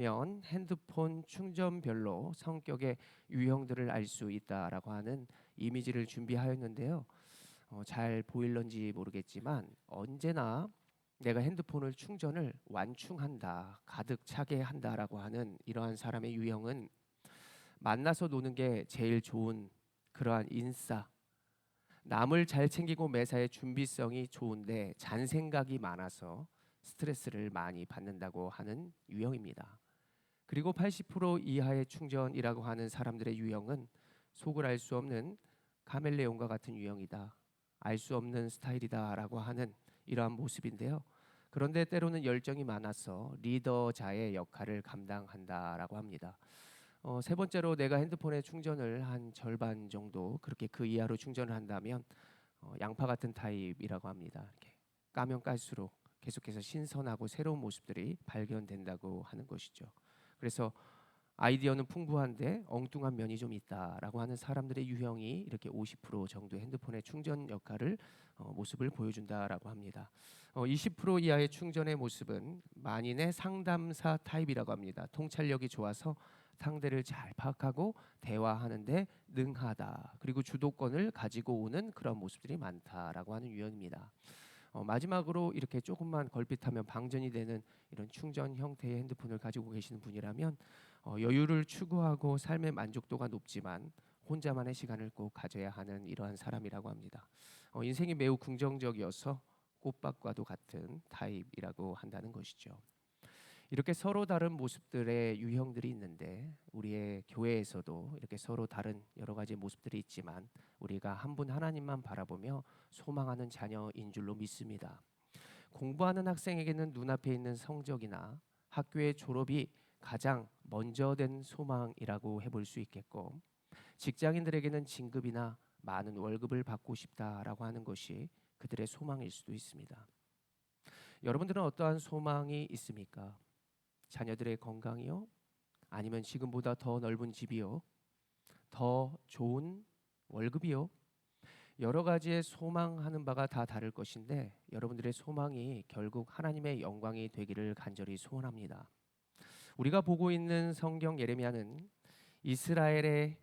면 핸드폰 충전별로 성격의 유형들을 알 수 있다라고 하는 이미지를 준비하였는데요. 잘 보일런지 모르겠지만 언제나 내가 핸드폰을 충전을 완충한다, 가득 차게 한다라고 하는 이러한 사람의 유형은 만나서 노는 게 제일 좋은 그러한 인싸, 남을 잘 챙기고 매사에 준비성이 좋은데 잔생각이 많아서 스트레스를 많이 받는다고 하는 유형입니다. 그리고 80% 이하의 충전이라고 하는 사람들의 유형은 속을 알 수 없는 카멜레온과 같은 유형이다. 알 수 없는 스타일이다라고 하는 이러한 모습인데요. 그런데 때로는 열정이 많아서 리더자의 역할을 감당한다라고 합니다. 세 번째로 내가 핸드폰의 충전을 한 절반 정도 그렇게 그 이하로 충전을 한다면 양파 같은 타입이라고 합니다. 이렇게 까면 깔수록 계속해서 신선하고 새로운 모습들이 발견된다고 하는 것이죠. 그래서 아이디어는 풍부한데 엉뚱한 면이 좀 있다라고 하는 사람들의 유형이 이렇게 50% 정도의 핸드폰의 충전 역할을 모습을 보여준다라고 합니다. 20% 이하의 충전의 모습은 만인의 상담사 타입이라고 합니다. 통찰력이 좋아서 상대를 잘 파악하고 대화하는데 능하다. 그리고 주도권을 가지고 오는 그런 모습들이 많다라고 하는 유형입니다. 마지막으로 이렇게 조금만 걸핏하면 방전이 되는 이런 충전 형태의 핸드폰을 가지고 계시는 분이라면 여유를 추구하고 삶의 만족도가 높지만 혼자만의 시간을 꼭 가져야 하는 이러한 사람이라고 합니다. 인생이 매우 긍정적이어서 꽃밭과도 같은 타입이라고 한다는 것이죠. 이렇게 서로 다른 모습들의 유형들이 있는데 우리의 교회에서도 이렇게 서로 다른 여러 가지 모습들이 있지만 우리가 한 분 하나님만 바라보며 소망하는 자녀인 줄로 믿습니다. 공부하는 학생에게는 눈앞에 있는 성적이나 학교의 졸업이 가장 먼저 된 소망이라고 해볼 수 있겠고, 직장인들에게는 진급이나 많은 월급을 받고 싶다라고 하는 것이 그들의 소망일 수도 있습니다. 여러분들은 어떠한 소망이 있습니까? 자녀들의 건강이요? 아니면 지금보다 더 넓은 집이요? 더 좋은 월급이요? 여러 가지의 소망하는 바가 다 다를 것인데 여러분들의 소망이 결국 하나님의 영광이 되기를 간절히 소원합니다. 우리가 보고 있는 성경 예레미야는 이스라엘이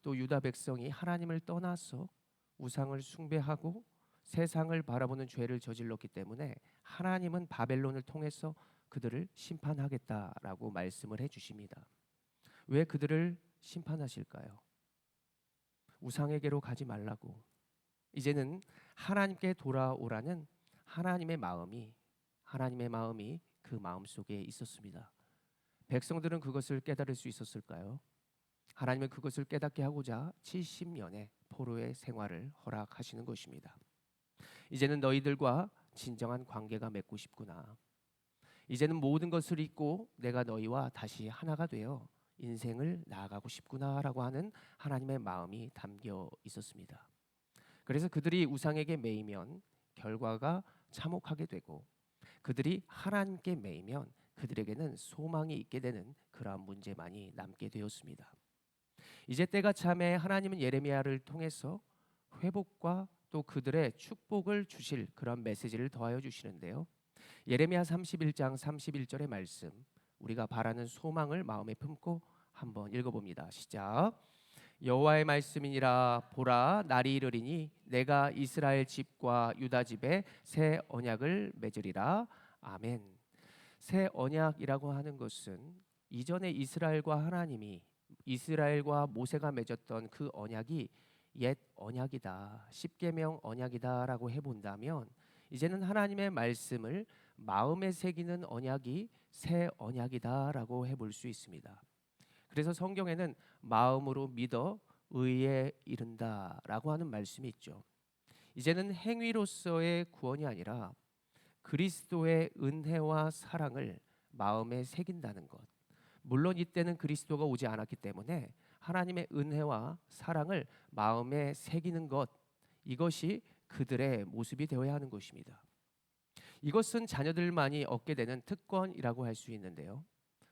또 유다 백성이 하나님을 떠나서 우상을 숭배하고 세상을 바라보는 죄를 저질렀기 때문에 하나님은 바벨론을 통해서 그들을 심판하겠다라고 말씀을 해주십니다. 왜 그들을 심판하실까요? 우상에게로 가지 말라고, 이제는 하나님께 돌아오라는 하나님의 마음이 그 마음 속에 있었습니다. 백성들은 그것을 깨달을 수 있었을까요? 하나님은 그것을 깨닫게 하고자 70년의 포로의 생활을 허락하시는 것입니다. 이제는 너희들과 진정한 관계가 맺고 싶구나. 이제는 모든 것을 잊고 내가 너희와 다시 하나가 되어 인생을 나아가고 싶구나라고 하는 하나님의 마음이 담겨 있었습니다. 그래서 그들이 우상에게 매이면 결과가 참혹하게 되고 그들이 하나님께 매이면 그들에게는 소망이 있게 되는 그러한 문제만이 남게 되었습니다. 이제 때가 참에 하나님은 예레미야를 통해서 회복과 또 그들의 축복을 주실 그런 메시지를 더하여 주시는데요. 예레미야 31장 31절의 말씀, 우리가 바라는 소망을 마음에 품고 한번 읽어봅니다. 시작. 여호와의 말씀이니라. 보라, 날이 이르리니 내가 이스라엘 집과 유다 집에 새 언약을 맺으리라. 아멘. 새 언약이라고 하는 것은 이전에 이스라엘과 모세가 맺었던 그 언약이 옛 언약이다, 십계명 언약이다라고 해본다면 이제는 하나님의 말씀을 마음에 새기는 언약이 새 언약이다라고 해볼 수 있습니다. 그래서 성경에는 마음으로 믿어 의에 이른다라고 하는 말씀이 있죠. 이제는 행위로서의 구원이 아니라 그리스도의 은혜와 사랑을 마음에 새긴다는 것. 물론 이때는 그리스도가 오지 않았기 때문에 하나님의 은혜와 사랑을 마음에 새기는 것, 이것이 그들의 모습이 되어야 하는 것입니다. 이것은 자녀들만이 얻게 되는 특권이라고 할 수 있는데요.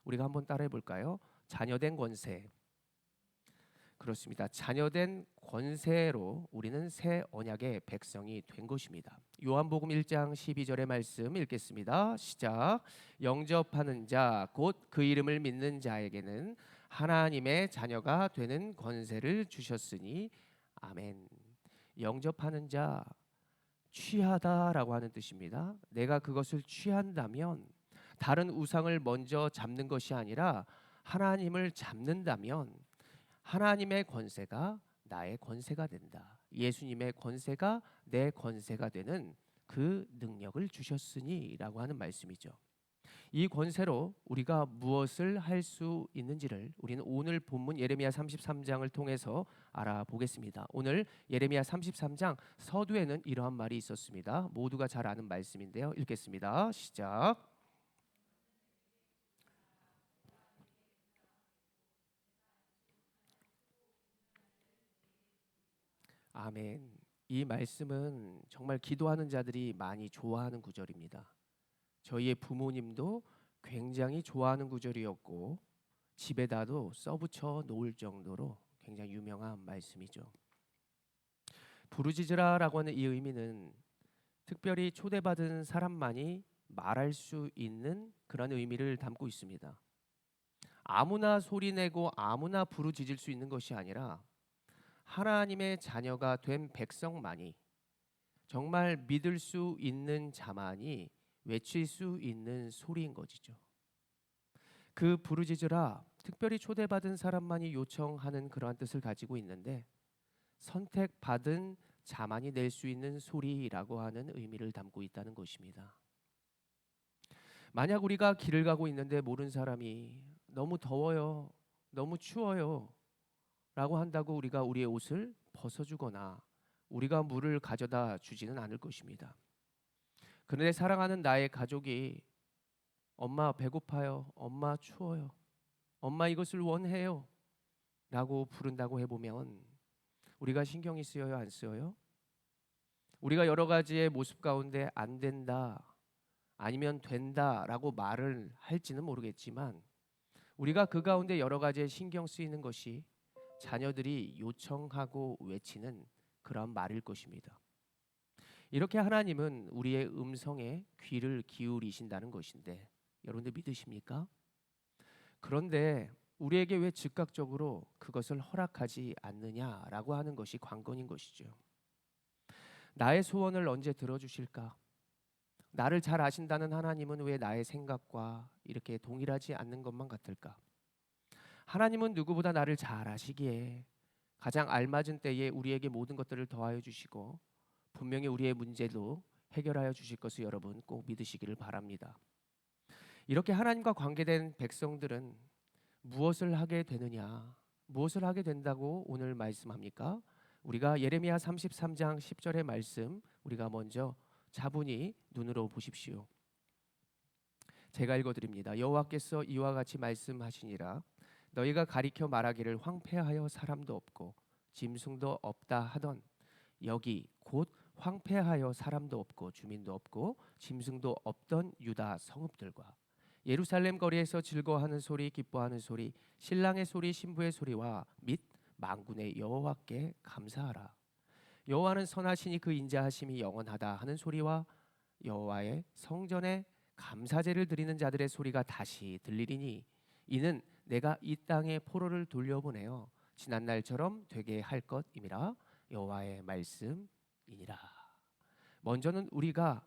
우리가 한번 따라해 볼까요? 자녀된 권세. 그렇습니다. 자녀된 권세로 우리는 새 언약의 백성이 된 것입니다. 요한복음 1장 12절의 말씀 읽겠습니다. 시작. 영접하는 자 곧 그 이름을 믿는 자에게는 하나님의 자녀가 되는 권세를 주셨으니 아멘. 영접하는 자, 취하다라고 하는 뜻입니다. 내가 그것을 취한다면 다른 우상을 먼저 잡는 것이 아니라 하나님을 잡는다면 하나님의 권세가 나의 권세가 된다. 예수님의 권세가 내 권세가 되는 그 능력을 주셨으니라고 하는 말씀이죠. 이 권세로 우리가 무엇을 할 수 있는지를 우리는 오늘 본문 예레미야 33장을 통해서 알아보겠습니다. 오늘 예레미야 33장 서두에는 이러한 말이 있었습니다. 모두가 잘 아는 말씀인데요. 읽겠습니다. 시작. 아멘. 이 말씀은 정말 기도하는 자들이 많이 좋아하는 구절입니다. 저희의 부모님도 굉장히 좋아하는 구절이었고 집에다도 써붙여 놓을 정도로 굉장히 유명한 말씀이죠. 부르짖으라라고 하는 이 의미는 특별히 초대받은 사람만이 말할 수 있는 그런 의미를 담고 있습니다. 아무나 소리내고 아무나 부르짖을 수 있는 것이 아니라 하나님의 자녀가 된 백성만이, 정말 믿을 수 있는 자만이 외칠 수 있는 소리인 것이죠. 그 부르짖으라, 특별히 초대받은 사람만이 요청하는 그러한 뜻을 가지고 있는데 선택받은 자만이 낼 수 있는 소리라고 하는 의미를 담고 있다는 것입니다. 만약 우리가 길을 가고 있는데 모르는 사람이 너무 더워요, 너무 추워요 라고 한다고 우리가 우리의 옷을 벗어주거나 우리가 물을 가져다 주지는 않을 것입니다. 그런데 사랑하는 나의 가족이 엄마 배고파요, 엄마 추워요, 엄마 이것을 원해요 라고 부른다고 해보면 우리가 신경이 쓰여요, 안 쓰여요? 우리가 여러 가지의 모습 가운데 안 된다, 아니면 된다 라고 말을 할지는 모르겠지만 우리가 그 가운데 여러 가지에 신경 쓰이는 것이 자녀들이 요청하고 외치는 그런 말일 것입니다. 이렇게 하나님은 우리의 음성에 귀를 기울이신다는 것인데 여러분들 믿으십니까? 그런데 우리에게 왜 즉각적으로 그것을 허락하지 않느냐라고 하는 것이 관건인 것이죠. 나의 소원을 언제 들어주실까? 나를 잘 아신다는 하나님은 왜 나의 생각과 이렇게 동일하지 않는 것만 같을까? 하나님은 누구보다 나를 잘 아시기에 가장 알맞은 때에 우리에게 모든 것들을 더하여 주시고 분명히 우리의 문제도 해결하여 주실 것을 여러분 꼭 믿으시기를 바랍니다. 이렇게 하나님과 관계된 백성들은 무엇을 하게 되느냐? 무엇을 하게 된다고 오늘 말씀합니까? 우리가 예레미야 33장 10절의 말씀 우리가 먼저 차분히 눈으로 보십시오. 제가 읽어드립니다. 여호와께서 이와 같이 말씀하시니라. 너희가 가리켜 말하기를 황폐하여 사람도 없고 짐승도 없다 하던 여기 곧 황폐하여 사람도 없고 주민도 없고 짐승도 없던 유다 성읍들과 예루살렘 거리에서 즐거워하는 소리, 기뻐하는 소리, 신랑의 소리, 신부의 소리와 및 만군의 여호와께 감사하라. 여호와는 선하시니 그 인자하심이 영원하다 하는 소리와 여호와의 성전에 감사제를 드리는 자들의 소리가 다시 들리리니 이는 내가 이 땅에 포로를 돌려보내어 지난 날처럼 되게 할 것임이라. 여호와의 말씀이니라. 먼저는 우리가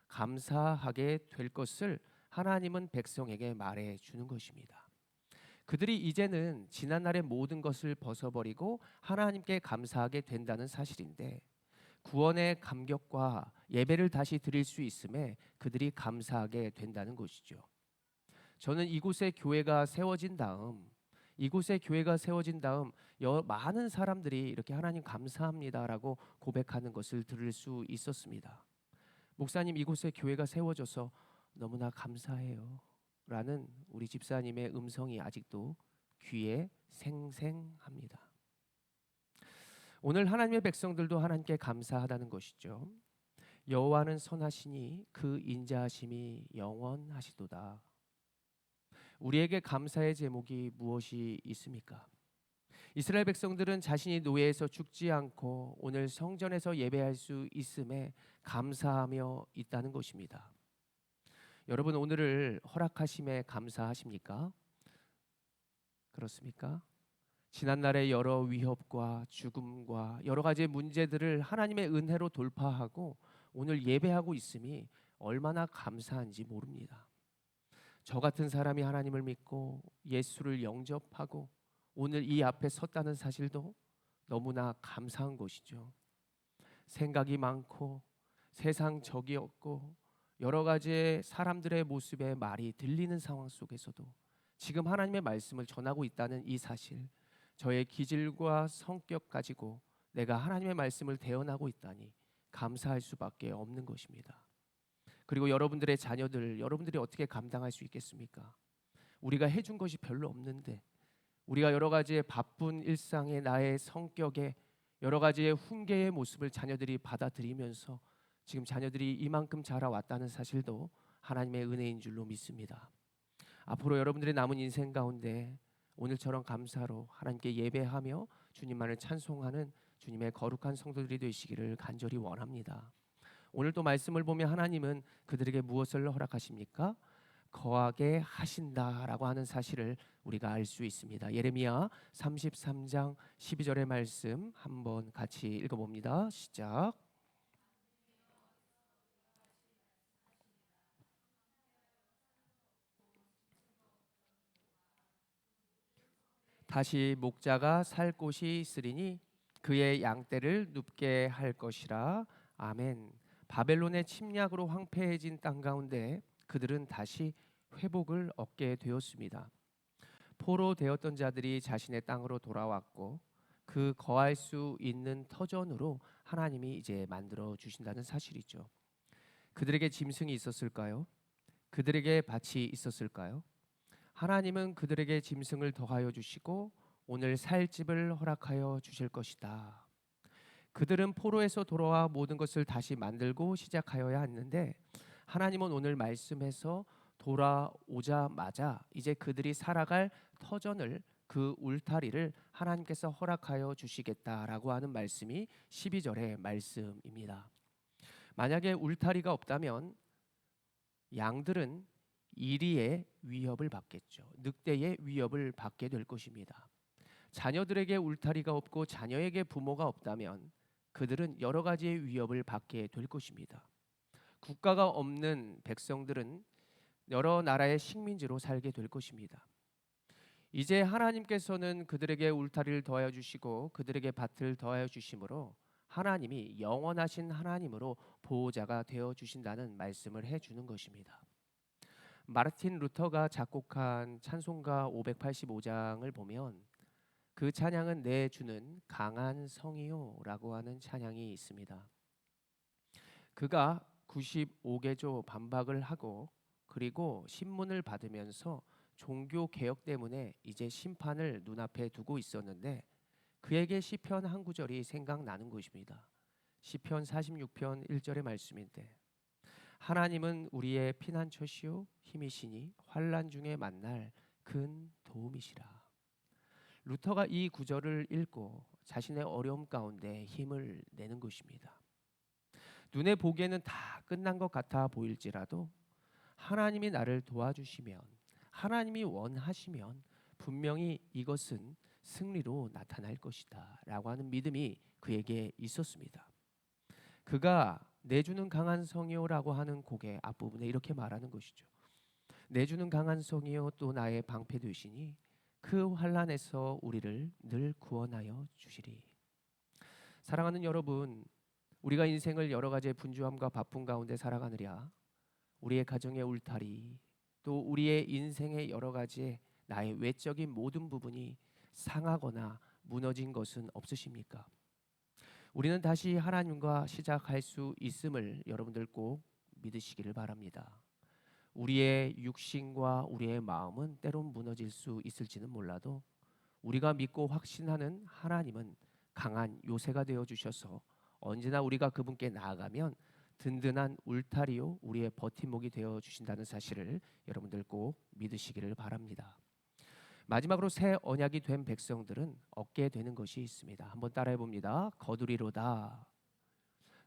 감사하게 될 것을 하나님은 백성에게 말해 주는 것입니다. 그들이 이제는 지난날의 모든 것을 벗어버리고 하나님께 감사하게 된다는 사실인데 구원의 감격과 예배를 다시 드릴 수 있음에 그들이 감사하게 된다는 것이죠. 저는 이곳에 교회가 세워진 다음 많은 사람들이 이렇게 하나님 감사합니다라고 고백하는 것을 들을 수 있었습니다. 목사님 이곳에 교회가 세워져서 너무나 감사해요 라는 우리 집사님의 음성이 아직도 귀에 생생합니다. 오늘 하나님의 백성들도 하나님께 감사하다는 것이죠. 여호와는 선하시니 그 인자하심이 영원하시도다. 우리에게 감사의 제목이 무엇이 있습니까? 이스라엘 백성들은 자신이 노예에서 죽지 않고 오늘 성전에서 예배할 수 있음에 감사하며 있다는 것입니다. 여러분, 오늘을 허락하심에 감사하십니까? 그렇습니까? 지난날의 여러 위협과 죽음과 여러 가지 문제들을 하나님의 은혜로 돌파하고 오늘 예배하고 있음이 얼마나 감사한지 모릅니다. 저 같은 사람이 하나님을 믿고 예수를 영접하고 오늘 이 앞에 섰다는 사실도 너무나 감사한 것이죠. 생각이 많고 세상 적이 없고 여러 가지의 사람들의 모습에 말이 들리는 상황 속에서도 지금 하나님의 말씀을 전하고 있다는 이 사실, 저의 기질과 성격 가지고 내가 하나님의 말씀을 대언하고 있다니 감사할 수밖에 없는 것입니다. 그리고 여러분들의 자녀들, 여러분들이 어떻게 감당할 수 있겠습니까? 우리가 해준 것이 별로 없는데, 우리가 여러 가지의 바쁜 일상의 나의 성격에 여러 가지의 훈계의 모습을 자녀들이 받아들이면서 지금 자녀들이 이만큼 자라왔다는 사실도 하나님의 은혜인 줄로 믿습니다. 앞으로 여러분들의 남은 인생 가운데 오늘처럼 감사로 하나님께 예배하며 주님만을 찬송하는 주님의 거룩한 성도들이 되시기를 간절히 원합니다. 오늘 또 말씀을 보면 하나님은 그들에게 무엇을 허락하십니까? 거하게 하신다라고 하는 사실을 우리가 알 수 있습니다. 예레미야 33장 12절의 말씀 한번 같이 읽어봅니다. 시작. 다시 목자가 살 곳이 있으리니 그의 양떼를 눕게 할 것이라. 아멘. 바벨론의 침략으로 황폐해진 땅 가운데 그들은 다시 회복을 얻게 되었습니다. 포로되었던 자들이 자신의 땅으로 돌아왔고 그 거할 수 있는 터전으로 하나님이 이제 만들어 주신다는 사실이죠. 그들에게 짐승이 있었을까요? 그들에게 밭이 있었을까요? 하나님은 그들에게 짐승을 더하여 주시고 오늘 살 집을 허락하여 주실 것이다. 그들은 포로에서 돌아와 모든 것을 다시 만들고 시작하여야 했는데 하나님은 오늘 말씀에서 돌아오자마자 이제 그들이 살아갈 터전을, 그 울타리를 하나님께서 허락하여 주시겠다라고 하는 말씀이 12절의 말씀입니다. 만약에 울타리가 없다면 양들은 이리의 위협을 받겠죠. 늑대의 위협을 받게 될 것입니다. 자녀들에게 울타리가 없고 자녀에게 부모가 없다면 그들은 여러 가지의 위협을 받게 될 것입니다. 국가가 없는 백성들은 여러 나라의 식민지로 살게 될 것입니다. 이제 하나님께서는 그들에게 울타리를 더하여 주시고 그들에게 밭을 더하여 주심으로 하나님이 영원하신 하나님으로 보호자가 되어 주신다는 말씀을 해 주는 것입니다. 마르틴 루터가 작곡한 찬송가 585장을 보면 그 찬양은 내 주는 강한 성이요라고 하는 찬양이 있습니다. 그가 95개조 반박을 하고 그리고 신문을 받으면서 종교 개혁 때문에 이제 심판을 눈앞에 두고 있었는데 그에게 시편 한 구절이 생각나는 것입니다. 시편 46편 1절의 말씀인데 하나님은 우리의 피난처시요 힘이시니 환난 중에 만날 큰 도움이시라. 루터가 이 구절을 읽고 자신의 어려움 가운데 힘을 내는 것입니다. 눈에 보기에는 다 끝난 것 같아 보일지라도 하나님이 나를 도와주시면, 하나님이 원하시면 분명히 이것은 승리로 나타날 것이다 라고 하는 믿음이 그에게 있었습니다. 그가 내주는 강한 성이요라고 하는 곡의 앞부분에 이렇게 말하는 것이죠. 내주는 강한 성이요 또 나의 방패 되시니 그 환난에서 우리를 늘 구원하여 주시리. 사랑하는 여러분, 우리가 인생을 여러 가지의 분주함과 바쁨 가운데 살아가느랴 우리의 가정의 울타리, 또 우리의 인생의 여러 가지의 나의 외적인 모든 부분이 상하거나 무너진 것은 없으십니까? 우리는 다시 하나님과 시작할 수 있음을 여러분들 꼭 믿으시기를 바랍니다. 우리의 육신과 우리의 마음은 때론 무너질 수 있을지는 몰라도 우리가 믿고 확신하는 하나님은 강한 요새가 되어 주셔서 언제나 우리가 그분께 나아가면 든든한 울타리요 우리의 버팀목이 되어 주신다는 사실을 여러분들 꼭 믿으시기를 바랍니다. 마지막으로 새 언약이 된 백성들은 얻게 되는 것이 있습니다. 한번 따라해 봅니다. 거두리로다.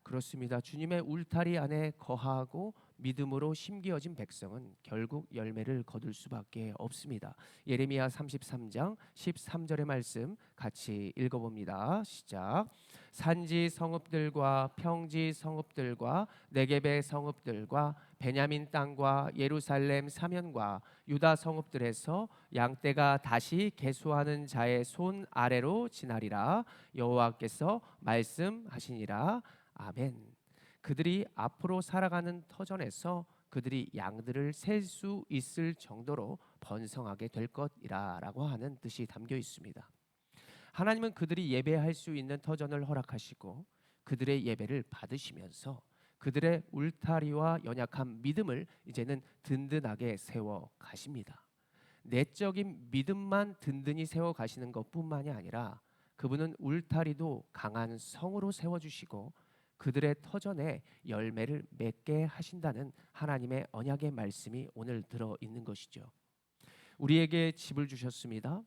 그렇습니다. 주님의 울타리 안에 거하고 믿음으로 심기어진 백성은 결국 열매를 거둘 수밖에 없습니다. 예레미야 33장 13절의 말씀 같이 읽어봅니다. 시작. 산지 성읍들과 평지 성읍들과 네겝의 성읍들과 베냐민 땅과 예루살렘 사면과 유다 성읍들에서 양떼가 다시 계수하는 자의 손 아래로 지나리라. 여호와께서 말씀하시니라. 아멘. 그들이 앞으로 살아가는 터전에서 그들이 양들을 셀 수 있을 정도로 번성하게 될 것이라라고 하는 뜻이 담겨 있습니다. 하나님은 그들이 예배할 수 있는 터전을 허락하시고 그들의 예배를 받으시면서 그들의 울타리와 연약한 믿음을 이제는 든든하게 세워 가십니다. 내적인 믿음만 든든히 세워 가시는 것뿐만이 아니라 그분은 울타리도 강한 성으로 세워 주시고 그들의 터전에 열매를 맺게 하신다는 하나님의 언약의 말씀이 오늘 들어 있는 것이죠. 우리에게 집을 주셨습니다.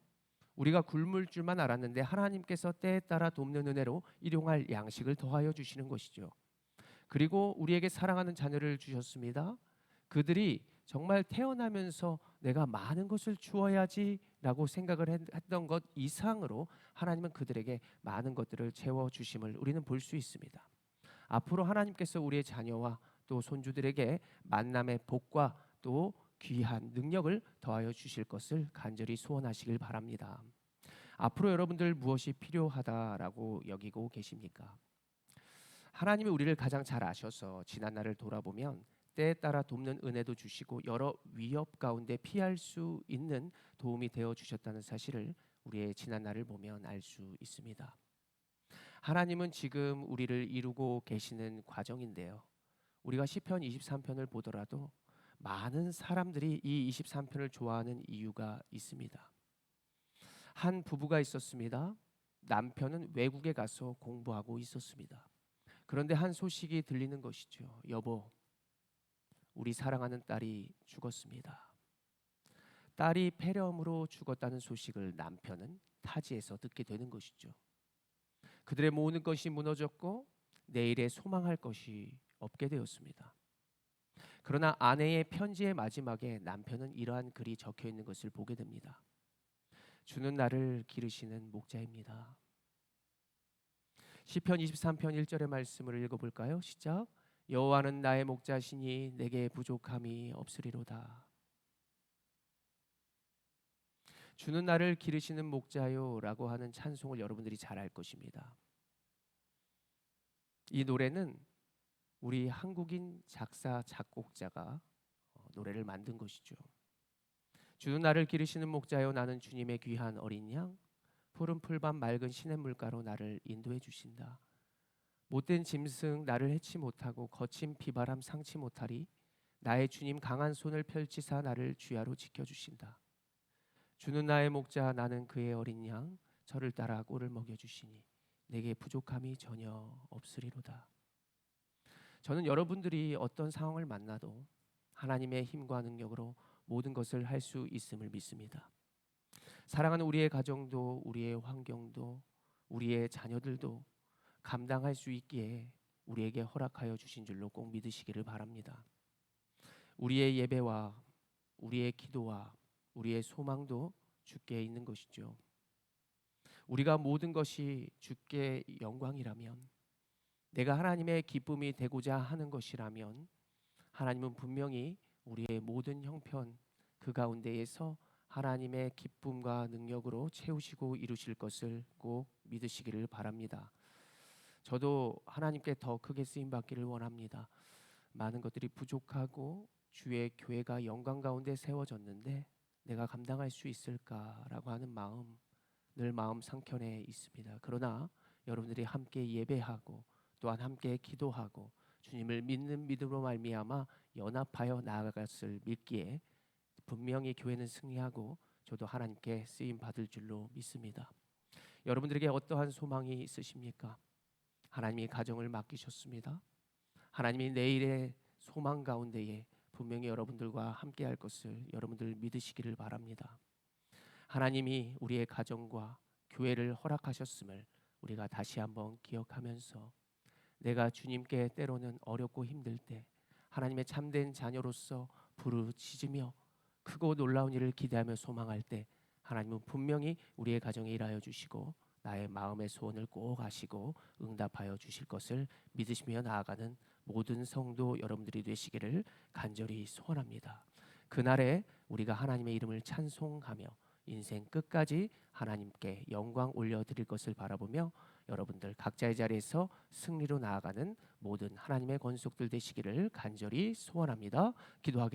우리가 굶을 줄만 알았는데 하나님께서 때에 따라 돕는 은혜로 일용할 양식을 더하여 주시는 것이죠. 그리고 우리에게 사랑하는 자녀를 주셨습니다. 그들이 정말 태어나면서 내가 많은 것을 주어야지라고 생각을 했던 것 이상으로 하나님은 그들에게 많은 것들을 채워 주심을 우리는 볼 수 있습니다. 앞으로 하나님께서 우리의 자녀와 또 손주들에게 만남의 복과 또 귀한 능력을 더하여 주실 것을 간절히 소원하시길 바랍니다. 앞으로 여러분들 무엇이 필요하다라고 여기고 계십니까? 하나님이 우리를 가장 잘 아셔서 지난 날을 돌아보면 때에 따라 돕는 은혜도 주시고 여러 위협 가운데 피할 수 있는 도움이 되어 주셨다는 사실을 우리의 지난 날을 보면 알 수 있습니다. 하나님은 지금 우리를 이루고 계시는 과정인데요. 우리가 시편 23편을 보더라도 많은 사람들이 이 23편을 좋아하는 이유가 있습니다. 한 부부가 있었습니다. 남편은 외국에 가서 공부하고 있었습니다. 그런데 한 소식이 들리는 것이죠. 여보, 우리 사랑하는 딸이 죽었습니다. 딸이 폐렴으로 죽었다는 소식을 남편은 타지에서 듣게 되는 것이죠. 그들의 모든 것이 무너졌고 내일에 소망할 것이 없게 되었습니다. 그러나 아내의 편지의 마지막에 남편은 이러한 글이 적혀 있는 것을 보게 됩니다. 주는 나를 기르시는 목자입니다. 시편 23편 1절의 말씀을 읽어볼까요? 시작. 여호와는 나의 목자시니 내게 부족함이 없으리로다. 주는 나를 기르시는 목자요라고 하는 찬송을 여러분들이 잘 알 것입니다. 이 노래는 우리 한국인 작사 작곡자가 노래를 만든 것이죠. 주는 나를 기르시는 목자요 나는 주님의 귀한 어린 양 푸른 풀밭 맑은 시냇물가로 나를 인도해 주신다. 못된 짐승 나를 해치 못하고 거친 비바람 상치 못하리. 나의 주님 강한 손을 펼치사 나를 주야로 지켜주신다. 주는 나의 목자 나는 그의 어린 양 저를 따라 꼴을 먹여주시니 내게 부족함이 전혀 없으리로다. 저는 여러분들이 어떤 상황을 만나도 하나님의 힘과 능력으로 모든 것을 할 수 있음을 믿습니다. 사랑하는 우리의 가정도 우리의 환경도 우리의 자녀들도 감당할 수 있기에 우리에게 허락하여 주신 줄로 꼭 믿으시기를 바랍니다. 우리의 예배와 우리의 기도와 우리의 소망도 주께 있는 것이죠. 우리가 모든 것이 주께 영광이라면 내가 하나님의 기쁨이 되고자 하는 것이라면 하나님은 분명히 우리의 모든 형편 그 가운데에서 하나님의 기쁨과 능력으로 채우시고 이루실 것을 꼭 믿으시기를 바랍니다. 저도 하나님께 더 크게 쓰임 받기를 원합니다. 많은 것들이 부족하고 주의 교회가 영광 가운데 세워졌는데 내가 감당할 수 있을까라고 하는 마음 늘 마음 상켠에 있습니다. 그러나 여러분들이 함께 예배하고 또한 함께 기도하고 주님을 믿는 믿음으로 말미암아 연합하여 나아갔을 믿기에 분명히 교회는 승리하고 저도 하나님께 쓰임 받을 줄로 믿습니다. 여러분들에게 어떠한 소망이 있으십니까? 하나님이 가정을 맡기셨습니다. 하나님이 내일의 소망 가운데에 분명히 여러분들과 함께할 것을 여러분들 믿으시기를 바랍니다. 하나님이 우리의 가정과 교회를 허락하셨음을 우리가 다시 한번 기억하면서 내가 주님께 때로는 어렵고 힘들 때 하나님의 참된 자녀로서 부르짖으며 크고 놀라운 일을 기대하며 소망할 때 하나님은 분명히 우리의 가정에 일하여 주시고 나의 마음의 소원을 꼭 아시고 응답하여 주실 것을 믿으시며 나아가는 모든 성도 여러분들이 되시기를 간절히 소원합니다. 그날에 우리가 하나님의 이름을 찬송하며 인생 끝까지 하나님께 영광 올려드릴 것을 바라보며 여러분들 각자의 자리에서 승리로 나아가는 모든 하나님의 권속들 되시기를 간절히 소원합니다. 기도하겠습니다.